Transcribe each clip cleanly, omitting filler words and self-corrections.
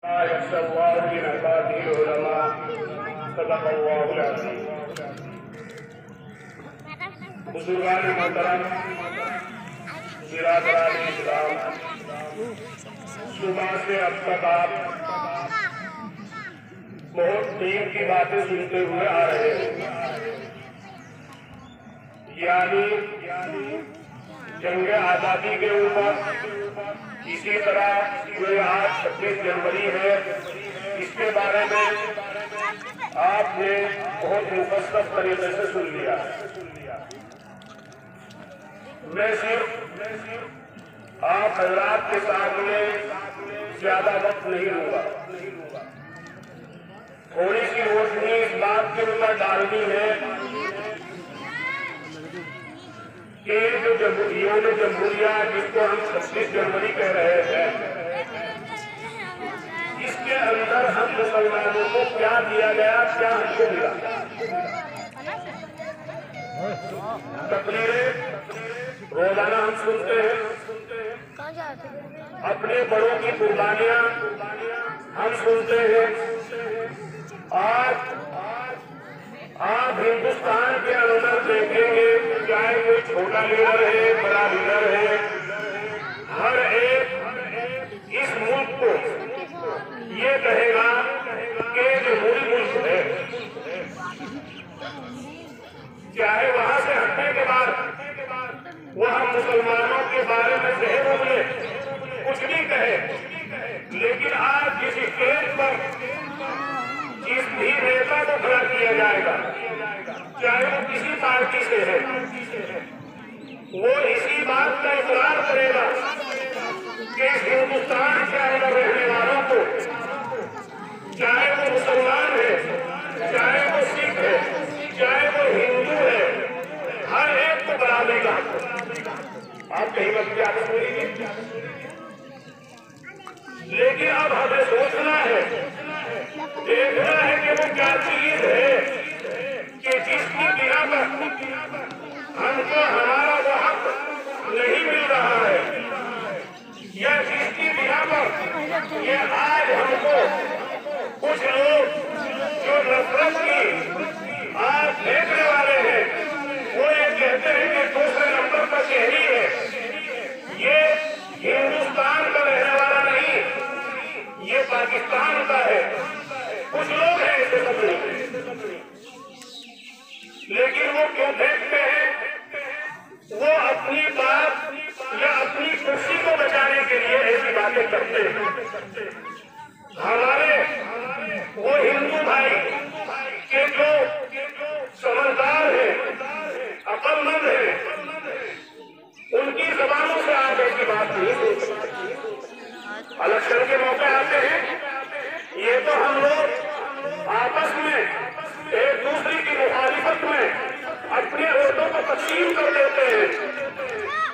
يخشى الله من عباده العلماء صدق الله العظيم. بزرگان محترم، برادران اسلام، صبح سے اب تک آپ بہت دین کی باتیں سنتے ہوئے آ رہے ہیں، یعنی جنگ آزادی کے اوپر، اسی طرح جو آج 26 جنوری ہے اس کے بارے میں آپ نے بہت مفصل طریقے سے سن لیا. میں صرف آپ حضرات کے سامنے زیادہ وقت نہیں لوں گا. تھوڑی سی روشنی اس بات کے اوپر ڈالنی ہے کہ جو یوم جمہوریہ جس کو ہم 26 جنوری کہہ رہے ہیں، اس کے اندر ہم مسلمانوں کو کیا دیا گیا، کیا ہم کو ملا. تقریریں روزانہ ہم سنتے ہیں، اپنے بڑوں کی قربانیاں ہم سنتے ہیں. آپ ہندوستان کے اندر دیکھیں گے، چاہے کوئی چھوٹا لیڈر ہے، بڑا لیڈر ہے، ہر ایک اس ملک کو یہ کہے گا کہ جمہوری ملک ہے. چاہے وہاں سے ہٹنے کے بعد وہ ہم مسلمانوں کے بارے میں زہر اگلے کچھ بھی کہے، لیکن آج جس اسٹیج پر جس بھی نیتا کو کھڑا کیا جائے گا، چاہے وہ کسی پارٹی سے ہے، وہ اسی بات کا اقرار کرے گا کہ ہندوستان کے اندر رہنے والوں کو، چاہے وہ مسلمان ہے، چاہے وہ سکھ ہے، چاہے وہ ہندو ہے، ہر ایک کو برابری کا. آپ کہیں وقت کی عادت ہوئی گی، لیکن اب ہمیں سوچنا ہے، دیکھنا ہے کہ وہ کیا چیز ہے کہ جس کی بنا پر ہم کو ہمارا وہ حق نہیں مل رہا ہے، یا جس کی بنا پر یہ آج ہم کو کچھ لوگ جو نفرت کی آج دیکھنے والے ہیں، وہ یہ کہتے ہیں کہ دوسرے نمبر پر شہری ہے، یہ ہندوستان کا رہنے والا نہیں، یہ پاکستان کا ہے. کچھ لوگ ہیں اسے سمجھنے، لیکن وہ کیوں دیکھتے ہیں؟ وہ اپنی بات یا اپنی کرسی کو بچانے کے لیے ایسی باتیں کرتے ہیں. ہمارے وہ ہندو بھائی کہ جو سمجھدار ہیں، عقل مند ہیں، ان کی زبانوں سے آپ ایسی بات نہیں سن سکتے. الیکشن کے موقع آتے ہیں، یہ تو ہم لوگ آپس میں ایک دوسرے کی مخالفت میں اپنے ووٹوں کو تقسیم کر دیتے ہیں.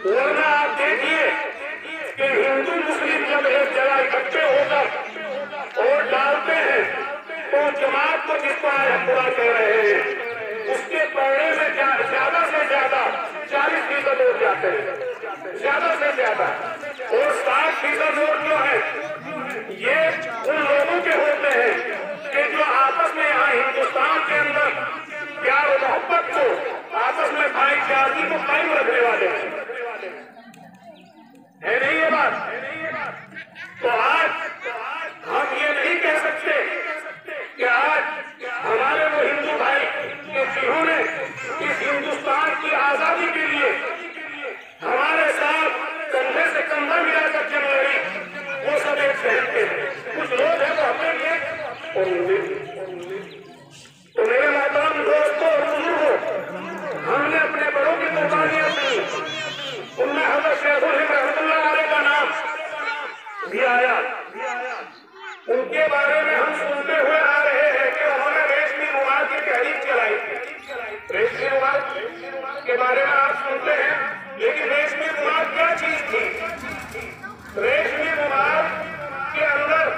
ورنہ آپ دیکھیے کہ ہندو مسلم جب ایک جگہ اکٹھے ہو کر ووٹ ڈالتے ہیں تو جماعت کو جس کو آج پورا کہہ رہے ہیں، اس کے پڑھنے میں زیادہ سے زیادہ 40% ووٹ جاتے ہیں، زیادہ سے زیادہ. اور 60% ووٹ جو ہے یہ ان لوگوں کے ہوتے ہیں کہ جو آپس میں یہاں ہندوستان کے اندر پیار و محبت کو، آپس میں بھائی چارگی کو قائم رکھنے والے ہیں. ہے نہیں یہ بات؟ تو آج ہم یہ نہیں کہہ سکتے کہ آج ہمارے وہ ہندو بھائی کہ جنہوں نے اس ہندوستان کی آزادی کے لیے ہمارے ساتھ کندھے سے کندھا ملا کر چل رہی، وہ سب ایک شہر کے ہیں. کچھ لوگ ہیں تو اپنے لیے اور تو میرے محترم دوستوں اور بزرگوں، ہم نے اپنے بڑوں کی قربانیاں دی، ان میں حضرت شیخ الہند رحمۃ اللہ علیہ کا نام بھی آیا. ان کے بارے میں ہم سنتے ہوئے آ رہے ہیں کہ انہوں نے ریشمی رومال کی تحریک چلائی. ریشمی رومال کے بارے میں آپ سنتے ہیں، لیکن ریشمی رومال کیا چیز تھی؟ ریشمی رومال کے اندر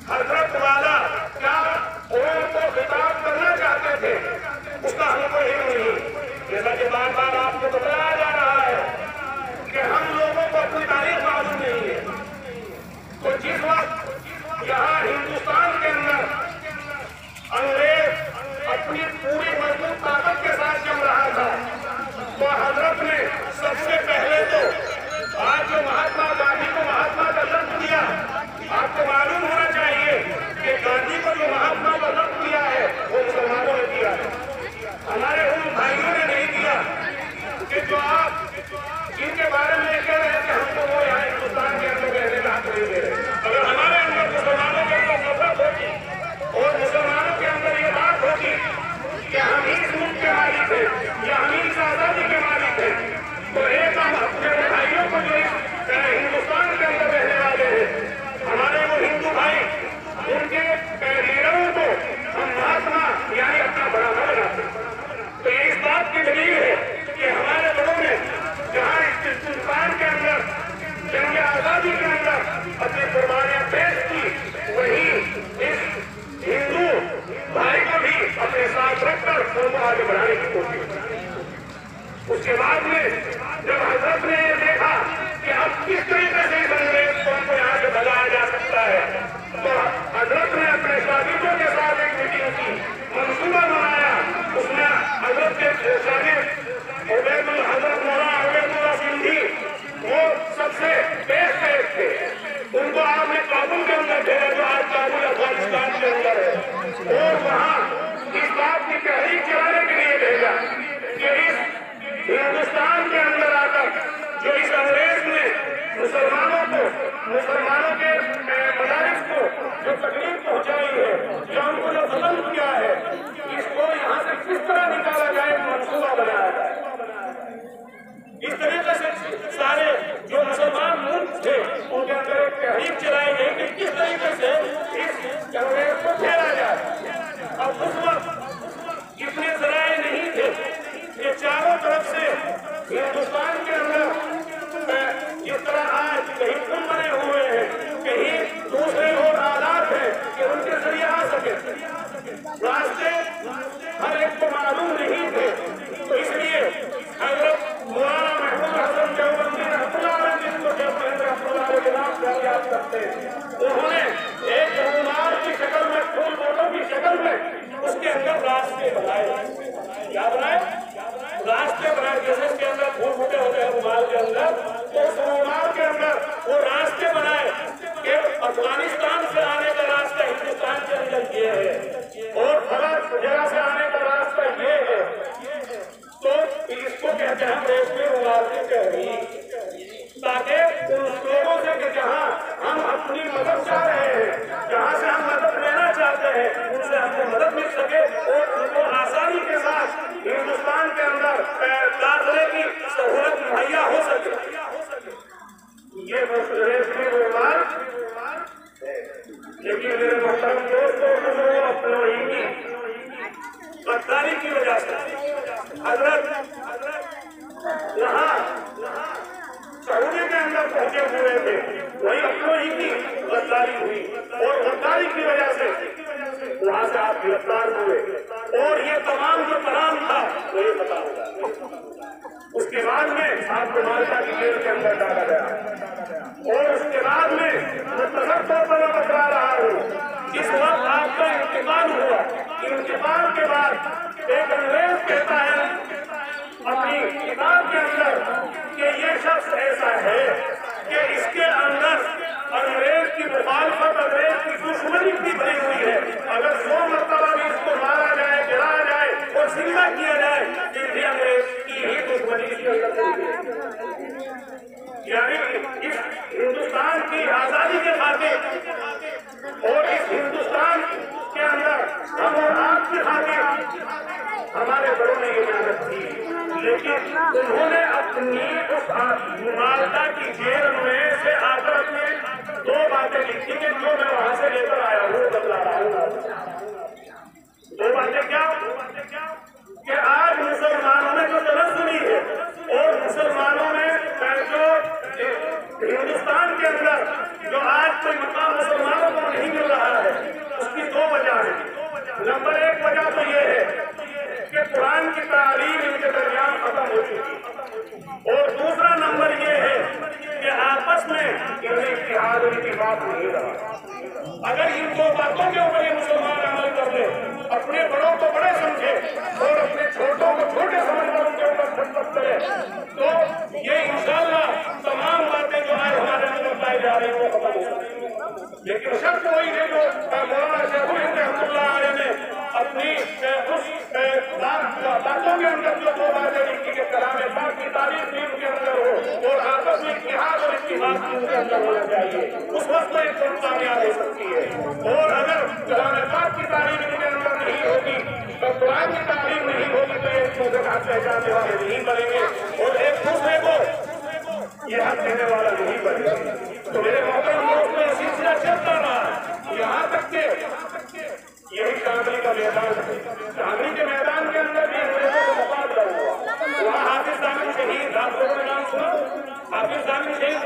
حضرت والا کیا قوم کو خطاب کرنا چاہتے تھے، اس کا ہم کو علم نہیں. جیسا کہ بار بار آپ کو بتایا جا رہا ہے کہ ہم لوگوں کو اپنی تاریخ معلوم نہیں ہے. تو جس وقت जहां हिंदुस्तान के अंदर अंग्रेज अपनी पूरी मजबूत ताकत के साथ जम रहा था, तो हजरत ने सबसे पहले तो आज जो महात्मा गांधी को महात्मा का लफ्ज दिया, आपको मालूम होना चाहिए कि गांधी को जो महात्मा का लफ्ज दिया है वो मुसलमानों ने दिया है, हमारे उन भाइयों ने नहीं दिया कि जो आप इनके बारे में कह रहे हैं कि हमको वो यहाँ हिंदुस्तान के अंदर रहने का हक नहीं दे रहे। अगर हमारे अंदर मुसलमानों के अंदर नफरत होगी और मुसलमानों के अंदर ये बात होगी कि हम ही इस मुल्क के मालिक हैं या हम ही इस आजादी के मालिक हैं, तो एक हम अपने भाइयों को जो हिंदुस्तान के अंदर रहने वाले हैं, हमारे वो हिंदू भाई, उनके लीडरों को हम महात्मा यानी अपना बड़ा न बनाते। तो ये इस बात की दलील है कि हमारे लोगों ने जहाँ हिंदुस्तान के अंदर जंग आजादी के अंदर अपनी कुर्बानियां पेश की, वही इस हिंदू भाई को भी अपने साथ रखकर उनको आगे बढ़ाने की कोशिश की। उसके बाद में जब हजरत ने ये देखा कि अब किस तरीके से इस अंग्रेज कौम को यहाँ से भगाया जा सकता है, तो हजरत ने अपने शागिर्दों के साथ एक मीटिंग की, मंसूबा बनाया। उसमें हजरत के शागिर्द हजरत मौलाना उबैदुल्लाह सिंधी वो सबसे बेस्ट थे, उनको आपने काबुल के अंदर भेजा जो आज काबुल अफगानिस्तान के अंदर है, और वहाँ इस बात की तहरीक चलाने के लिए भेजा कि इस हिंदुस्तान के अंदर आकर जो इस अंग्रेज ने मुसलमानों के मदारिस को जो तकलीफ पहुंचाई है, जो उनको जो जुल्म किया है, इसको यहाँ से किस तरह निकाला जाए, मंसूबा बनाया जाए। इस तरीके से सारे जो मुसलमान मुल्क थे उनके अंदर एक तहरीक चलाई गई कि किस तरीके से इस अंग्रेज को घेरा जाए। अब उस वक्त इतने जराए नहीं थे कि चारों तरफ से हिंदुस्तान के अंदर जिस तरह आज कहीं पुल बने हुए हैं, कहीं दूसरे और आलात हैं कि उनके जरिए आ सके, रास्ते हर एक को मालूम नहीं थे। तो इसलिए हजरत मौलाना महमूद हसन देवबंदी रहमतुल्लाह जिनको देवबंदी के नाम से याद करते हैं, उन्होंने एक रुमाल की शक्ल में, फूल बोटों की शक्ल में उसके अंदर रास्ते बनाए। क्या बनाए? रास्ते बनाए। जैसे इसके अंदर फूल बूटे होते हैं रुमाल के अंदर, तो उस रुमाल के अंदर वो रास्ते बनाए कि अफगानिस्तान से आने का रास्ता हिंदुस्तान के अंदर ये है और फलां जगह से आने का रास्ता ये है। तो इसको कहते हैं रेशमी रुमाल की तहरीक, ताकि उन लोगों से कि जहाँ हम अपनी मदद चाह रहे हैं, जहाँ से हम मदद लेना चाहते हैं, उनसे हमको मदद मिल सके और उनको आसानी के साथ हिंदुस्तान के अंदर दाखिले की सहूलत मुहैया हो सके। ये रेशमी रुमाल, लेकिन मेरे मोहतरम दोस्तों, अपनों ही की गद्दारी की वजह से हजरत यहाँ सऊदी के अंदर पहुंचे हुए थे, वही अपनों ही की गद्दारी हुई और गद्दारी की वजह से वहां से आप गिरफ्तार हुए और ये तमाम जो कलाम था वो ये पता होगा। उसके बाद में आपको मालटा की जेल के अंदर डाला गया और उसके बाद में मुख्तसर तौर पर मैं बता रहा हूँ, जिस वक्त आपका इंतकाल हुआ, इंतकाल के बाद एक अंग्रेज कहता है अपनी किताब के अंदर कि ये शख्स ऐसा है कि इसके अंदर अंग्रेज की मुखालफत, अंग्रेज की दुश्मनी भी भरी हुई है, अगर 100 मरतबा भी इसको मारा जाए, गिराया जाए और जिंदा किया जाए, फिर भी अंग्रेज की ही दुश्मनी इसके अंदर। यानी इस हिंदुस्तान की आजादी के खातिर और इस हिंदुस्तान के अंदर हम और आपकी खातिर हमारे बड़ों ने ये मेहनत की, लेकिन उन्होंने अपनी उस मालटा की जेल में से आकर अपने 2 बातें लिखी कि जो मैं वहां से लेकर आया हूँ बतला रहा हूँ। 2 बातें क्या कि आज मुसलमानों ने जो जन्म सुनी है और मुसलमानों ने जो हिंदुस्तान के अंदर जो आज कोई मकाम मुसलमानों को नहीं मिल रहा है, उसकी 2 वजह है। नंबर 1 वजह तो ये है कि कुरान की तालीम इनके दरमियान खत्म हो चुकी और दूसरा नंबर ये है कि आपस में इन्हें इत्तेहाद और इत्तेफाक नहीं रहा। अगर इन दो बातों के ऊपर ये मुसलमान अमल कर ले, अपने बड़ों को बड़े समझे और अपने छोटों को छोटे समझकर उनके ऊपर खटपट करे, तो ये इंशाअल्लाह तमाम बातें जो आज हमारे अंदर पाई जा रही हैं वो खत्म हो जाएंगी। लेकिन शर्त वही है जो मौलाना शेखुल हिंद रहमतुल्लाह अलैह ने अपनी उस बातों के अंदर जो दो बातें लिखी कि कलाम पाक की तारीफ भी उनके अंदर हो और आपस में इत्तेहाद और इत्तिफाक भी उनके अंदर होना चाहिए, उस वक्त तो एक कामयाब हो सकती है। और अगर कलाम पाक की तारीफ इनके अंदर नहीं होगी, तो कुरान की तारीफ नहीं होगी, तो एक दूसरे का पहचानने वाले नहीं बनेंगे और एक दूसरे को ये हक देने वाला नहीं बनेगा। तो मेरे मोहतरम दोस्तों, ये सिलसिला चलता रहा यहाँ तक के यही शामली का मैदान है। शामली के मैदान के अंदर भी अंग्रेजों को मुकाबला हुआ। वहाँ हाफिज साहब शहीद, आप लोगों ने नाम सुना? हाफिज साहब शहीद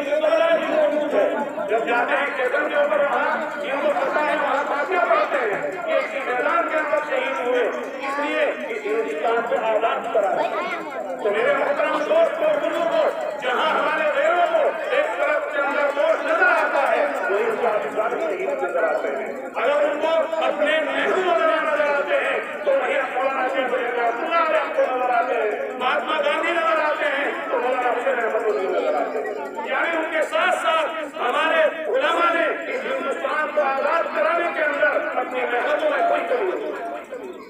मौजूद है। जब जाते हैं स्टेशन के ऊपर, वहाँ जिनको पता है वहाँ फातिहा पढ़ते हैं कि इसी मैदान के अंदर शहीद हुए, इसलिए इस हिंदुस्तान को आजाद कराया। तो मेरे मोहतरम दोस्त और बुजुर्गों, जहाँ हमारे वेरों को एक तरफ के अंदर दोष नजर आता है, वही पाकिस्तान शहीद नजर आते हैं। अगर उनको अपने नेहरू नजर आते हैं, तो वही मौलाना शेखुल रहमतुल्लाह हमको नजर आते हैं। महात्मा गांधी नजर आते हैं, तो मौलाना हुसैन रहमतुल्लाह नजर आते हैं। यानी उनके साथ साथ हमारे उलमा ने इस हिंदुस्तान को आजाद कराने के अंदर अपनी मेहनतों में कोई कमी नहीं।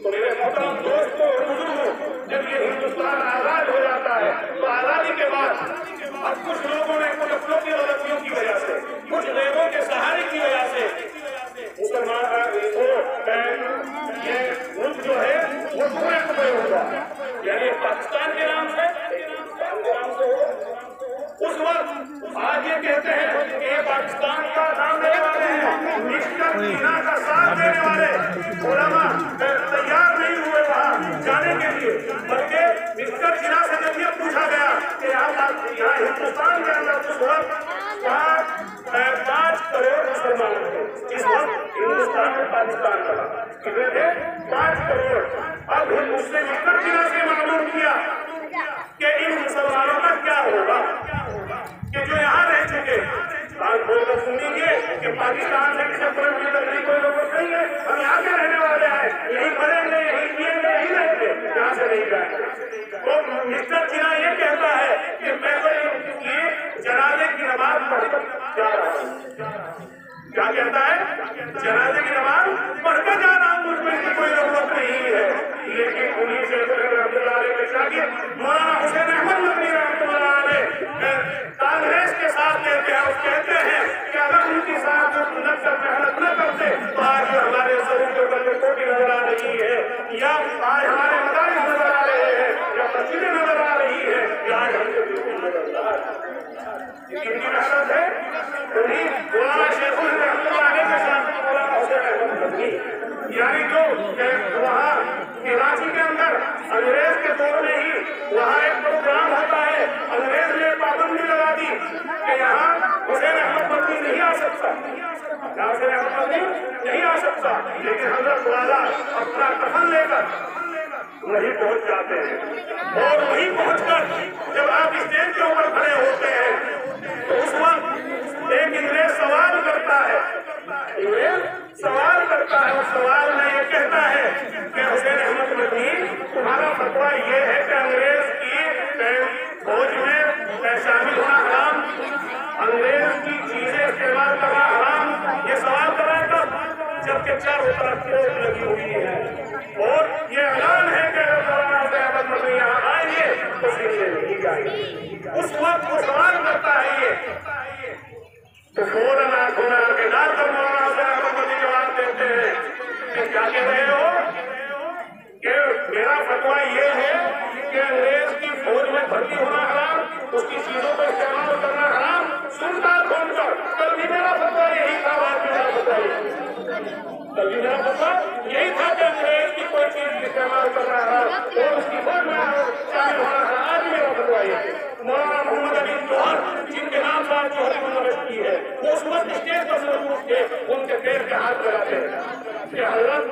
तो मेरे मोहतरम दोस्तों और बुजुर्गों, जब ये हिंदुस्तान आजाद हो जाता है, तो आजादी के बाद अब कुछ लोगों ने कुछ अपनों की गलतियों की वजह से, कुछ लोगों के सहारे की वजह से मुसलमान ये मुल्क जो है वो टुकड़े टुकड़े होगा, यानी पाकिस्तान के नाम से उस वक्त आज ये कहते हैं कि ये पाकिस्तान का नाम देने वाले हैं, मिस्टर चीना का साथ देने वाले उलमा तैयार नहीं हुए वहाँ जाने के लिए, बल्कि मिस्टर चीना से जब ये पूछा गया कि यहाँ हिंदुस्तान के अंदर उस वक्त 5 करोड़ मुसलमान थे। इस वक्त हिंदुस्तान में पाकिस्तान का कितने थे? 5 करोड़। अब उसने मिस्टर चीना से मालूम किया कि इन मुसलमानों का क्या होगा कि जो यहाँ रह चुके। बात बोलकर सुनिए कि पाकिस्तान से किसी तरह की लड़ने की कोई जरूरत नहीं है, हम यहाँ के रहने वाले हैं, यही पढ़ेंगे, यही पिएंगे, यही रहेंगे, यहाँ से नहीं जाएंगे। तो मिस्टर चीना ये कहता है कि मैं तो ये जनाजे की नमाज पढ़कर जा रहा हूँ। क्या कहता है? जनाजे की नमाज पढ़कर जा रहा हूँ, मुझमें कोई जरूरत नहीं है। लेकिन उन्हीं से रहमतुल्लाह अलैह के शागिर्द मौलाना हुसैन अहमद नदवी रहमतुल्लाह अलैह कांग्रेस के साथ कहते हैं कि अगर उनकी साथ मेहनत न करते तो आज हमारे शरीर के ऊपर जो कोटी नजर आ रही है, या आज हमारे मदारिस नजर आ रहे हैं, या मस्जिदें नजर आ रही है, या आज हमसे बिल्कुल नजर आ रहा है। कितनी मेहनत है? उन्हीं मौलाना शेखुल रहमतुल्लाह अलैह के साथ मौलाना हुसैन अहमद नदवी, यानी जो वहाँ कराची के अंदर अंग्रेज के दौर में ही वहाँ एक प्रोग्राम होता है, अंग्रेज ने पाबंदी लगा दी कि यहाँ हुसैन अहमद नदवी नहीं आ सकता, हुसैन अहमद नदवी नहीं आ सकता। लेकिन हजरत वाला अपना कफन लेकर वहीं पहुंच जाते हैं और वहीं पहुंचकर जब आप स्टेज के ऊपर खड़े होते हैं तो उस वक्त एक अंग्रेज सवाल करता है, उस सवाल में ये कहता है कि हुसैन अहमद नदवी, तुम्हारा फतवा ये है कि अंग्रेज की फौज में शामिल होना हराम, अंग्रेज की चीजें इस्तेमाल करना हराम, ये सवाल करा तब जबकि चारों तरफ चोट लगी हुई है और ये ऐलान है कि अगर मौलाना हुसैन अहमद नदवी यहाँ आएंगे तो सीधे नहीं जाएंगे। उस वक्त वो सवाल करता है ये, तो फौरन आंखों के डालकर मौलाना हुसैन अहमद नदवी जवाब देते हैं कि क्या कह रहे हो कि मेरा फतवा ये है कि अंग्रेज की फौज में भर्ती होना हराम, उसकी चीजों को इस्तेमाल करना हराम। सुनता खोलकर कल भी मेरा फतवा यही था, आज भी मेरा फतवा यही, कल भी मेरा फतवा यही था कि अंग्रेज की कोई चीज इस्तेमाल करना हराम और उसकी फौज में शामिल होना हराम, आज भी मेरा फतवा यही। मौलाना मोहम्मद अली जौहर, जिनके नाम से जौहरी यूनिवर्सिटी की है, वो उस वक्त स्टेज पर मौजूद थे, उनके पैर के हाथ लगाते हैं कि हजरत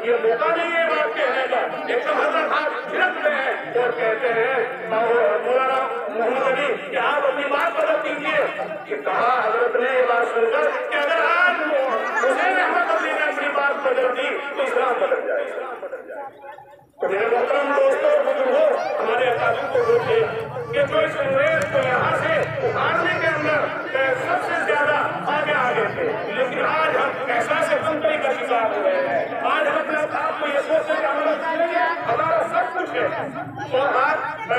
ये मौका नहीं है बात कहने का, एकदम हजरत हाथ छिड़कते हैं और कहते हैं मौलाना मोहम्मद अली कि आप अपनी बात बदल दीजिए। कि कहा हजरत ने ये बात सुनकर कि अगर आज تو میرے محترم دوستوں بزرگوں ہمارے اکابر کو دیکھے کہ جو اس انگریز کو یہاں سے اکھاڑنے کے اندر سب سے زیادہ آگے تھے، لیکن آج ہم احساس کمتری کا شکار ہو رہے ہیں۔ آج ہم اپنے آپ کو یہ سوچتے کہ ہمارا سب کچھ ہے، تو آج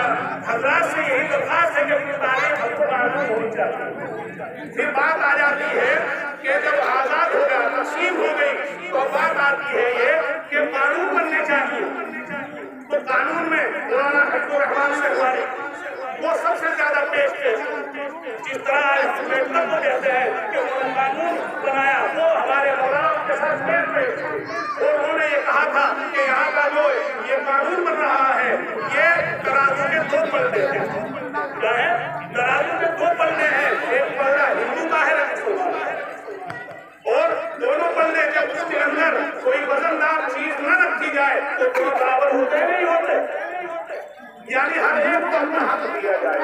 حضرات سے یہی درخواست ہے کہ اپنی تعلیم ہم کو معلوم ہونی چاہیے۔ پھر بات آ جاتی ہے کہ جب آزاد ہو گیا، تقسیم ہو گئی، تو بات آتی ہے یہ کہ قانون بننے چاہیے۔ تو قانون میں مولانا حفیظ الرحمان شہوانی وہ سب سے زیادہ پیش ہے۔ جس طرح امبیڈکر کو کہتے ہیں کہ انہوں نے قانون بنایا، وہ ہمارے مولانا کے ساتھ پیش اور انہوں نے یہ کہا تھا کہ یہاں کا جو یہ قانون بن رہا ہے یہ ترازو کے دو پلڑے ہیں۔ کیا ہے؟ ترازو کے دو پلڑے ہیں، ایک پلڑا ہندو کا ہے اور دونوں پلڑے جب اس کے اندر کوئی وزندار چیز نہ رکھی جائے تو دونوں برابر ہوتے نہیں ہوتے، یعنی ہر ایک کو اپنا حق دیا جائے،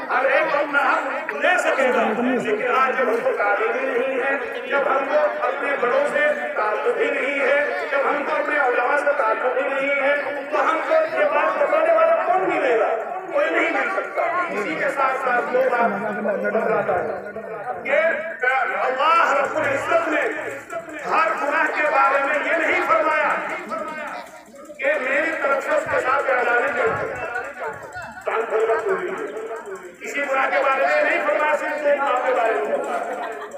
ہر ایک اپنا حق لے سکے گا۔ لیکن آج جب ہم کو تعلیم ہی نہیں ہے، جب ہم کو اپنے بڑوں سے تعلق ہی نہیں ہے، جب ہم کو اپنے علماء سے تعلق ہی نہیں ہے، تو ہم کو یہ بات بتانے والا کون ملے گا؟ کوئی نہیں مل سکتا۔ اسی کے ساتھ ساتھ دو بات بتاتا ہے کہ اللہ رب العزت نے ہر گناہ کے بارے میں یہ نہیں فرمایا کہ میری طرف سے اس کے ساتھ اعلان کسی گناہ کے بارے میں نہیں فرمایا، صرف دو گناہ کے بارے میں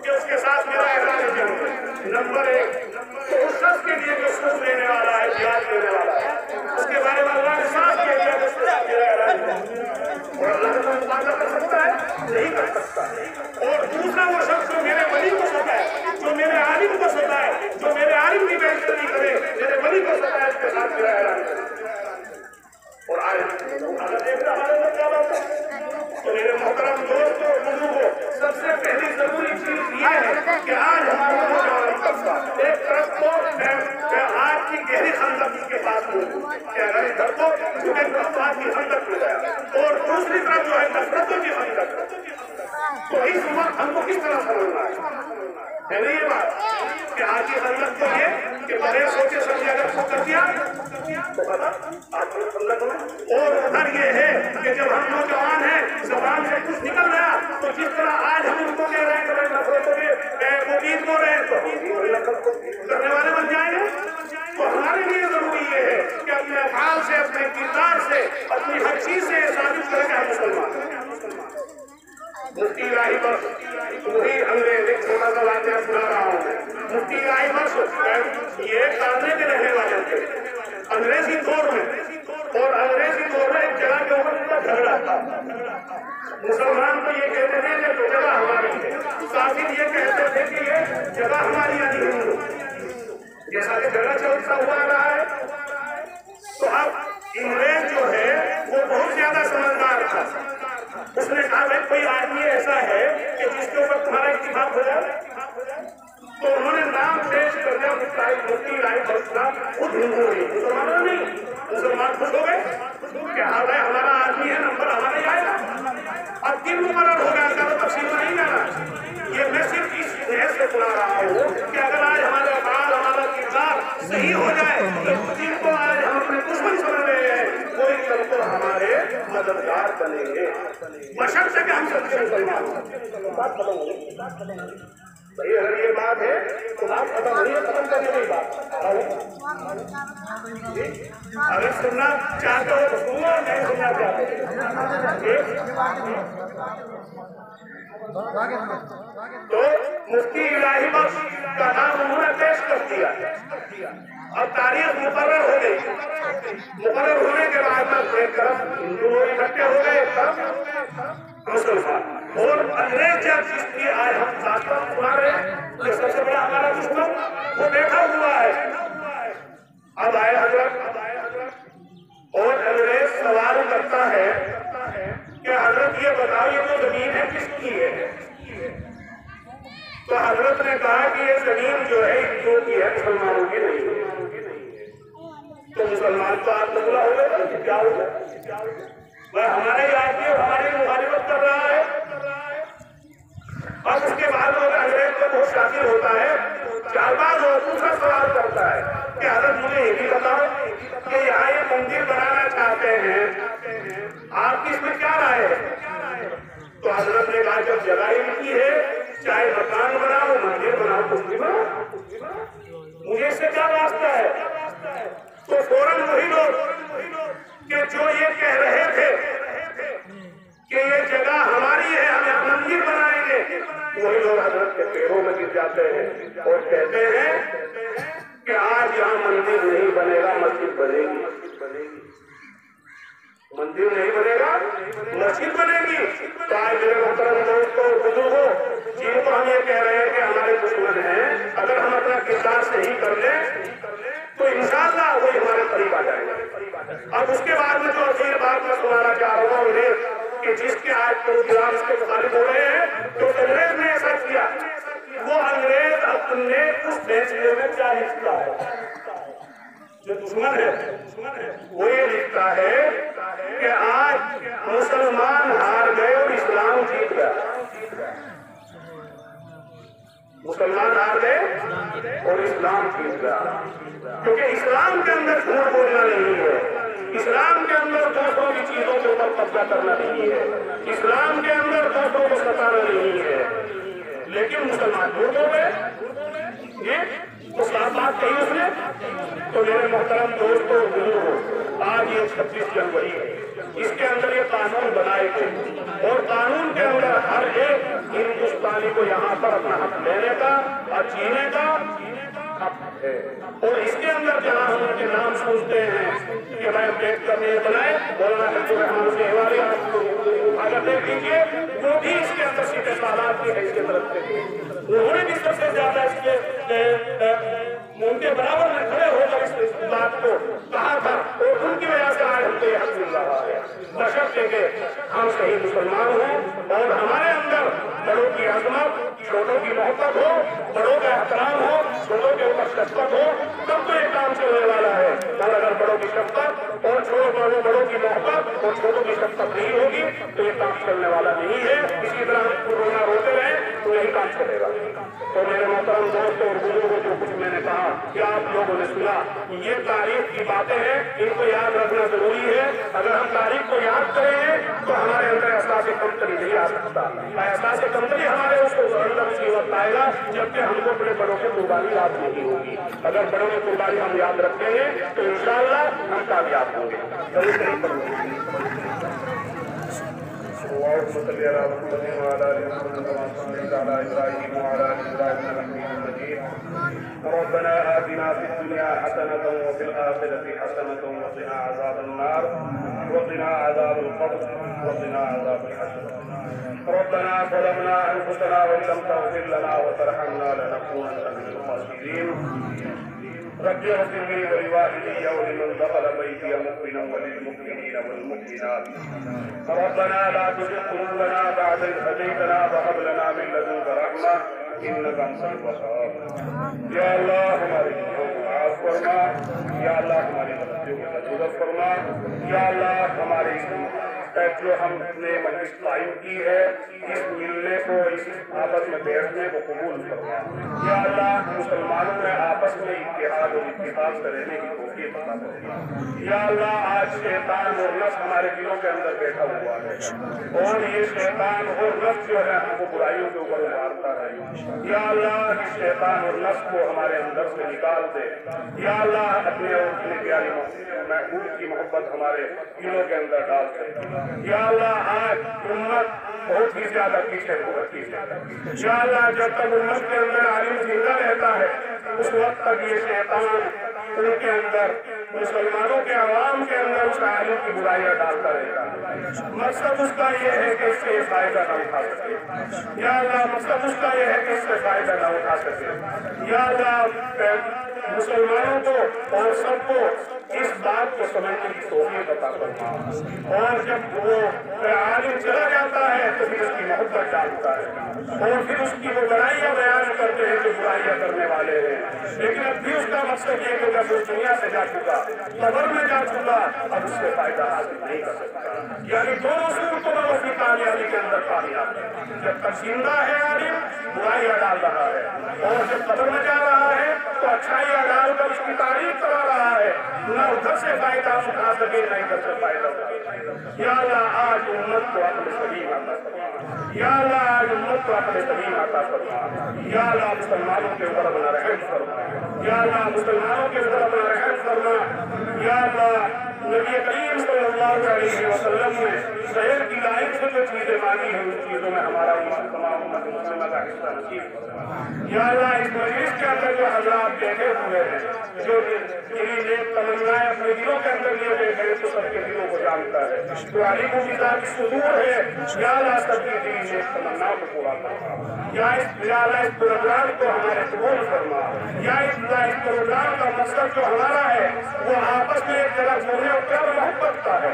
کہ اس کے ساتھ میرا اعلان جنگ۔ نمبر ایک، تو اس شخص کے لیے جو سود لینے والا ہے، بیاج لینے والا ہے، اس کے بارے میں اللہ نے صاف کہہ دیا کہ اس کے ساتھ میرا اعلان جنگ، اور اللہ کا مقابلہ کر سکتا ہے؟ نہیں کر سکتا۔ اور دوسرا وہ شخص جو میرے ولی کو ستائے، جو میرے عالم کو ستائے، جو میرے عالم کی بےعزتی کرے، میرے ولی کو ستائے، اس کے ساتھ میرا اعلان جنگ۔ اور آج اگر دیکھنا ہمارے میں کیا بات ہے تو میرے محترم دوستوں بزرگوں، سب سے پہلی ضروری چیز یہ ہے کہ آج ہمارا نوجوان طبقہ ایک طرف تو آج کی گہری خندق اس کے پاس ہوئی کہ اگر ادھر کو جھکے طبقات کی خندق ہو گیا، اور دوسری طرف جو ہے نفرتوں کی خندق، تو اس وقت ہم کو کس طرح سمجھنا ہے یہ بات کہ آج کی خندق تو یہ کہ بڑے سوچے سمجھے اگر کو کر دیا تو پتا آپ کو خندق میں، اور ادھر یہ ہے کہ جب ہم نوجوان ہیں زبان سے کچھ نکل گیا تو جس طرح آج ہم ان کو کہہ رہے ہیں کہ بھائی نفرتوں کے مبید ہو رہے ہیں تو کرنے والے بن جائیں گے۔ تو ہمارے لیے ضروری یہ ہے کہ اپنے افعال سے، اپنے کردار سے، اپنی ہر چیز سے ثابت کریں کہ ہم مسلمان ہیں۔ مفتی الہی بخش وہی انگریز، ایک چھوٹا سا واقعہ سنا رہا ہوں۔ مفتی الہی بخش یہ کارنے کے رہنے والے تھے انگریزی دور میں، اور انگریزی دور میں ایک جگہ کے اوپر ان کا جھگڑا تھا۔ مسلمان تو یہ کہتے تھے کہ جگہ ہماری ہے، کافر یہ کہتے تھے کہ یہ جگہ ہماری یعنی ہندو، جیسا کہ جگہ چلتا ہوا رہا ہے۔ تو اب انگریز جو ہے وہ بہت زیادہ سمجھدار تھا، اس نے کہا بھائی کوئی آدمی ایسا ہے کہ جس کے اوپر تمہارا اتفاق ہو جائے، تو انہوں نے نام پیش کر دیا مفتی الہی بخش کا، خود ہندو نہیں، مسلمانوں نہیں۔ مسلمان خوش ہو گئے کہ ہاں بھائی ہمارا آدمی ہے، نمبر ہمارا ہی آئے گا۔ اب دن مقرر ہو گیا، زیادہ تفصیل میں نہیں جانا، یہ میں صرف اس حیث سے سنا رہا ہوں کہ اگر آج ہمارے افعال، ہمارا کردار صحیح ہو جائے تو جن کو آج ہم اپنے دشمن سمجھ رہے ہیں کوئی کل کو ہمارے مددگار بنیں گے، بشرط کہ ہم سب سے مسلمان ہوں۔ بات ختم ہو گئی بھائی، اگر یہ بات ہے تو بات ختم ہوئی ہے، ختم کرنے کی بات۔ اگر سننا چاہتے ہو تو سنو، نہیں سننا چاہتے تو مفتی الہی بخش کا نام انہوں نے پیش کر دیا۔ اب تاریخ مقرر ہو گئی، مقرر ہونے کے بعد ایک طرف ہندو اکٹھے ہو گئے، ایک طرف مسلمان، اور انگریز جب جس کی آج ہم ساتھ سنا رہے ہیں کہ سب سے بڑا ہمارا دشمن وہ بیٹھا ہوا ہے۔ اب آئے حضرت، اور انگریز سوال کرتا ہے کہ حضرت یہ بتائیے تو زمین ہے کس کی ہے؟ تو حضرت نے کہا کہ یہ زمین جو ہے ہندوؤں کی ہے، مسلمانوں کی نہیں ہے۔ تو مسلمان تو آپ نکلا ہو گئے کہ کیا ہوگا، وہ ہمارے ہی آدمی اور ہماری مخالفت کر رہا ہے۔ اور اس کے بعد وہ انگریز کو بہت شاکر ہوتا ہے، چار بار وہ دوسرا سوال کرتا ہے کہ حضرت مجھے یہ بھی بتاؤ کہ یہاں مندر بنانا چاہتے ہیں، آپ کی اس میں کیا رائے ہے؟ تو حضرت نے کہا جب جگہ ان کی ہے، چاہے مکان بناؤ مندر بناؤ کچھ بھی بناؤ، مجھے اس سے کیا واسطہ ہے؟ تو فوراً وہی لوگ کہ جو یہ کہہ رہے تھے کہ یہ جگہ ہماری ہے ہم یہاں مندر بنائیں گے، وہی لوگ حضرت کے پیروں میں گر جاتے ہیں اور کہتے ہیں کہ آج یہاں مندر نہیں بنے گا مسجد بنے گی، مندر نہیں بنے گا مسجد بنے گی۔ تو آج میرے محترم دوستوں بزرگوں جن کو ہم یہ کہہ رہے ہیں کہ ہمارے دشمن ہیں، اگر ہم اپنا کردار صحیح کر لیں تو انشاءاللہ وہ ہمارے قریب آ جائیں گے۔ اب اس کے بعد میں جو اخیر بات میں سنانا چاہ رہا ہوں انہیں کہ جس کے آج پروگرام اس کے مخالف ہو رہے ہیں، تو انگریز نے ایسا کیا، وہ انگریز اپنے اس فیصلے میں کیا لکھتا ہے؟ جو دشمن ہے وہ یہ لکھتا ہے کہ آج مسلمان ہار گئے اور اسلام جیت گیا، مسلمان ہار گئے اور اسلام جیت گیا، کیونکہ اسلام کے اندر جھوٹ بولنا نہیں ہے، اسلام کے اندر دوسروں کی چیزوں کے اوپر قبضہ کرنا نہیں ہے، اسلام کے اندر دوسروں کو ستانا نہیں ہے، لیکن مسلمان جھوٹ ہو گئے، یہ تو صاف بات کہی اس نے۔ تو میرے محترم دوستوں بزرگوں، آج یہ 26 جنوری ہے، اس کے اندر یہ قانون بنائے گئے اور قانون کے اندر ہر ایک ہندوستانی کو یہاں پر اپنا حق لینے کا اور جینے کا حق ہے، اور اس کے اندر جہاں ہم ان کے نام سنتے ہیں کہ بھائی امبیڈکر نے بنائے، مولانا حفیظ الرحمان شہواری آپ کو اگر دیکھ لیجیے وہ بھی اس کے اندر سیٹیں سالات کی حیثیت رکھتے تھے، انہوں نے بھی سب سے زیادہ اس کے ان کے برابر میں کھڑے ہو کر اس بات کو کہا تھا، اور ان کی وجہ سے آج ہم کو یہ حق مل رہا ہے، بشرطے کہ ہم صحیح مسلمان ہوں اور ہمارے اندر بڑوں کی عظمت، چھوٹوں کی محبت ہو، بڑوں کا احترام ہو، چھوٹوں کے اوپر شفقت ہو، تب تو یہ کام چلنے والا ہے، اور اگر بڑوں کی شفقت اور بڑوں کی محبت اور چھوٹوں کی شفقت نہیں ہوگی تو یہ کام چلنے والا نہیں ہے، اسی طرح ہم رونا روتے رہیں تو یہی کام چلے گا۔ تو میرے محترم دوستوں اور بزرگوں جو کچھ میں نے کہا کہ آپ لوگوں نے سنا، یہ تاریخ کی باتیں ہیں، ان کو یاد رکھنا ضروری ہے، اگر ہم تاریخ کو یاد کریں گے تو ہمارے اندر احساس کمتری نہیں آ سکتا، احساس کمتری ہمارے اس اندر اسی وقت آئے گا جبکہ ہم کو اپنے بڑوں کی قربانی یاد نہیں ہوگی، اگر بڑوں کی قربانی ہم یاد رکھیں گے تو انشاءاللہ ہم کامیاب ہوں گے۔ اللهم صل على محمد وعلى ال محمد كما صليت على ابراهيم وعلى ال ابراهيم انك حميد مجيد ربنا آتنا في الدنيا حسنة وفي الآخرة حسنة وقنا عذاب النار وقنا عذاب القبر وقنا عذاب الحشر ربنا ظلمنا أنفسنا وإن لم تغفر لنا وترحمنا لنكونن من الخاسرين رب اغفر لي ولوالدي ولمن دخل بيتي مؤمنا وللمؤمنين والمؤمنات ربنا لا تزغ قلوبنا بعد إذ هديتنا وهب لنا من لدنك رحمة إنك أنت الوهاب۔ یا اللہ ہماری گناہوں کو معاف فرما، یا اللہ ہماری غلطیوں کو درگزر فرما، یا اللہ ہماری جو ہم نے مجلس قائم کی ہے اس ملنے کو، اس آپس میں بیٹھنے کو قبول فرما، یا اللہ مسلمانوں میں آپس میں اتحاد اور اتفاق سے رہنے کی توفیق عطا فرما، یا اللہ آج شیطان اور نفس ہمارے دلوں کے اندر بیٹھا ہوا ہے اور یہ شیطان اور نفس جو ہے ہم کو برائیوں کے اوپر مارتا ہے، یا اللہ اس شیطان اور نفس کو ہمارے اندر سے نکال دے، یا اللہ اپنے اور اپنے پیاری محبوب کی محبت ہمارے دلوں کے اندر ڈال دے، یا اللہ آج امت بہت ہی زیادہ پیچھے ہو رہی ہے، یا اللہ جب تک امت کے اندر عالم زندہ رہتا ہے اس وقت تک یہ شیطان ان کے اندر مسلمانوں کے عوام کے اندر اس عالم کی برائیاں ڈالتا رہتا ہے، مقصد اس کا یہ ہے کہ اس سے فائدہ نہ اٹھا سکے، یا اللہ مقصد اس کا یہ ہے کہ اس سے فائدہ نہ اٹھا سکے، یا اللہ مسلمانوں کو اور سب کو اس بات کو سمجھنے کی توفیق عطا فرما، اور جب وہ عالم چلا جاتا ہے تو پھر اس کی محبت ڈالتا ہے اور پھر اس کی وہ برائیاں بیان کرتے ہیں جو برائیاں کرنے والے ہیں، لیکن اب بھی اس کا مقصد یہ کہ جب وہ دنیا سے جا چکا، قبر میں جا چکا، اب اس سے فائدہ حاصل نہیں کر سکتا، یعنی دونوں صورتوں میں اس کی کامیابی کے اندر کامیاب ہے، جب تک زندہ ہے عالم برائیاں ڈال رہا ہے اور جب قبر میں جا رہا ہے تو اچھائیاں ڈال کر اس کی تعریف کرا رہا ہے है, न उधर से फायदा उठा सके न इधर से फायदा उठा सके। या अल्लाह आज उम्मत को अपने सलीम अता फरमा। या अल्लाह आज उम्मत को अपने सलीम अता फरमा। या अल्लाह मुसलमानों के ऊपर अपना रहम फरमा। या अल्लाह मुसलमानों के ऊपर अपना रहम फरमा। या अल्लाह नबी करीम सल्लल्लाहु अलैहि वसल्लम ने शहर की लाइन से जो चीजें मांगी हैं उन चीजों में हमारा तमाम उम्मत मुसलमान का हिस्सा नसीब फरमा। या अल्लाह इस मजलिस के अंदर जो हज़रात बैठे हुए हैं, जो जिन्हें नेक तमन्नाएं अपने दिलों के अंदर लिए बैठे हैं, तो सबके दिलों को जानता है। तो अलीम की ज़ात सुदूर है। या अल्लाह सबकी दी नेक तमन्नाओं को पूरा फरमा। या अल्लाह इस प्रोग्राम को हमारे कबूल फरमा। या इस प्रोग्राम का मकसद जो हमारा है वो आपस में एक जगह जुड़ने और प्यार मोहब्बत का है।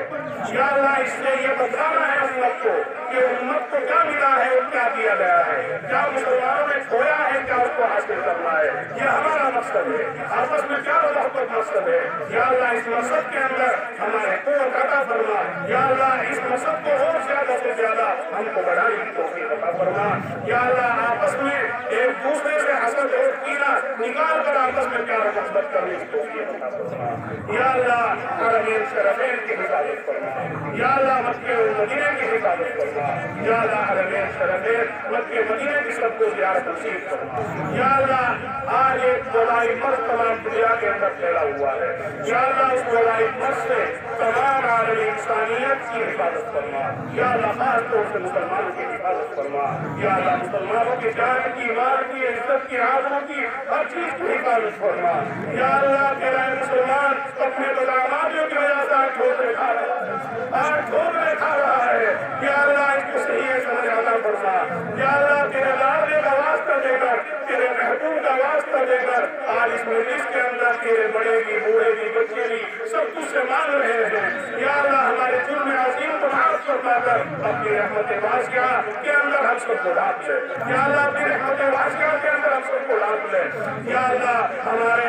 या अल्लाह इससे ये बताना है उम्मत को कि उम्मत को क्या मिला है और क्या दिया गया है, क्या मुसलमानों ने खोया है, क्या उसको हासिल करना है, ये हमारा मकसद है। आपस में प्यार और मोहब्बत मकसद है। या अल्लाह इस मकसद के अंदर हमारे कुव्वत अता फरमा। या अल्लाह इस मकसद को और ज्यादा से ज्यादा हमको बढ़ाने की तौफीक अता फरमा। या अल्लाह आपस में एक दूसरे से हसद और कीना निकाल कर आपस में प्यार और मोहब्बत करने की तौफीक अता फरमा। या अल्लाह हरमैन शरफैन की हिफाजत फरमा। या अल्लाह मक्के और मदीने की हिफाजत फरमा। या अल्लाह हरमैन शरफैन मक्के मदीने की सबको ज़ियारत नसीब फरमा। या अल्लाह आज एक वबाई मर्ज तमाम दुनिया के अंदर फैला हुआ है। या अल्लाह उस वबाई मर्ज से तमाम आलम इंसानियत की हिफाजत फरमा। या अल्लाह खास तौर से मुसलमानों की हिफाजत फरमा। या अल्लाह मुसलमानों की जान की, माल की, इज्जत की, आबरू की, हर चीज की हिफाजत फरमा। या अल्लाह तेरा मुसलमान अपने बदआमालियों की वजह से आज ठोकरें खा रहा है, आज ठोकरें खा रहा है। या अल्लाह इसको सही समझ अता फरमा। या अल्लाह तेरे लाडले का वास्ता देकर, तेरे महबूब का वास्ता देकर आज इस मजलिस के अंदर तेरे बड़े भी, बूढ़े भी, बच्चे भी सब कुछ से मांग रहे हैं। या अल्लाह हमारे जुर्म अज़ीम को माफ फरमाकर अपनी रहमत वासिया के अंदर हम सबको ढांप ले। या अल्लाह अपनी रहमत वासिया के अंदर हम सबको ढांप ले। या अल्लाह हमारे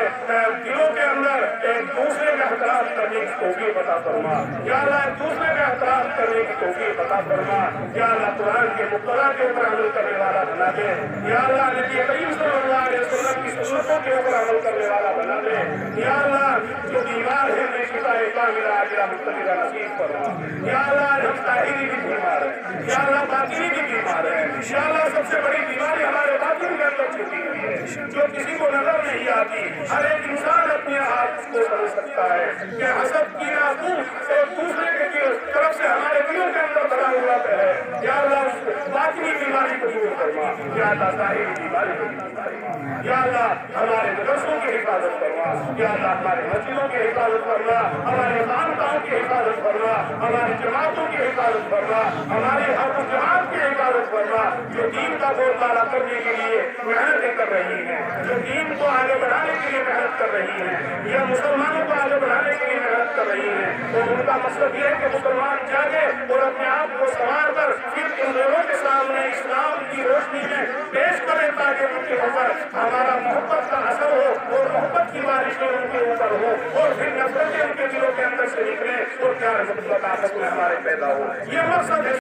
दिलों के अंदर एक दूसरे का एहतराम करने की तौफीक अता फरमा। या अल्लाह एक दूसरे का एहतराम करने की तौफीक अता फरमा। या अल्लाह कुरान के मुक़र्रा के ऊपर अमल करने वाला बना दे। या अल्लाह नबी करीम सल्लल्लाहु अलैहि वसल्लम की सुन्नतों के ऊपर अमल करने वाला बना दे। या अल्लाह जो बीमार है उन्हें शिफाए कामिला आजिला मुस्तक़िला नसीब फरमा। या अल्लाह हम ताहिरी भी बीमार है। या अल्लाह बातिनी भी बीमार है। या अल्लाह सबसे बड़ी बीमारी हमारे बातिन के अंदर छुपी हुई है जो किसी को नजर नहीं आती। हर एक इंसान अपने आप को समझ सकता है कि हसद की नाकू एक दूसरे के तरफ से हमारे दिलों के अंदर बना हुआ है। या अल्लाह उस बातिनी बीमारी को दूर फरमा। या अल्लाह ताहिरी बीमारी को दूर फरमा। या अल्लाह हमारे मदरसों की हिफाजत फरमा। या अल्लाह हमारे मस्जिदों की हिफाजत फरमा। हमारे खानकाहों की हिफाजत फरमा। हमारी जमातों की हिफाजत फरमा। हमारे हर उस जमात की हिफाजत फरमा जो दीन का बोलबाला करने के लिए मेहनत कर रही है, जो दीन को आगे बढ़ाने के लिए मेहनत कर रही है, या मुसलमानों को आगे बढ़ाने के लिए मेहनत कर रही है। तो उनका मकसद ये है कि मुसलमान जागे और अपने आप को संवार कर फिर इन लोगों के सामने इस्लाम की रोशनी में पेश करें ताकि उनके ऊपर हमारा मोहब्बत का असर हो और मोहब्बत की बारिशें उनके ऊपर हो और फिर नफरतें उनके दिलों के अंदर से निकले और प्यार मोहब्बत आपस में हमारे पैदा हो। ये मकसद है।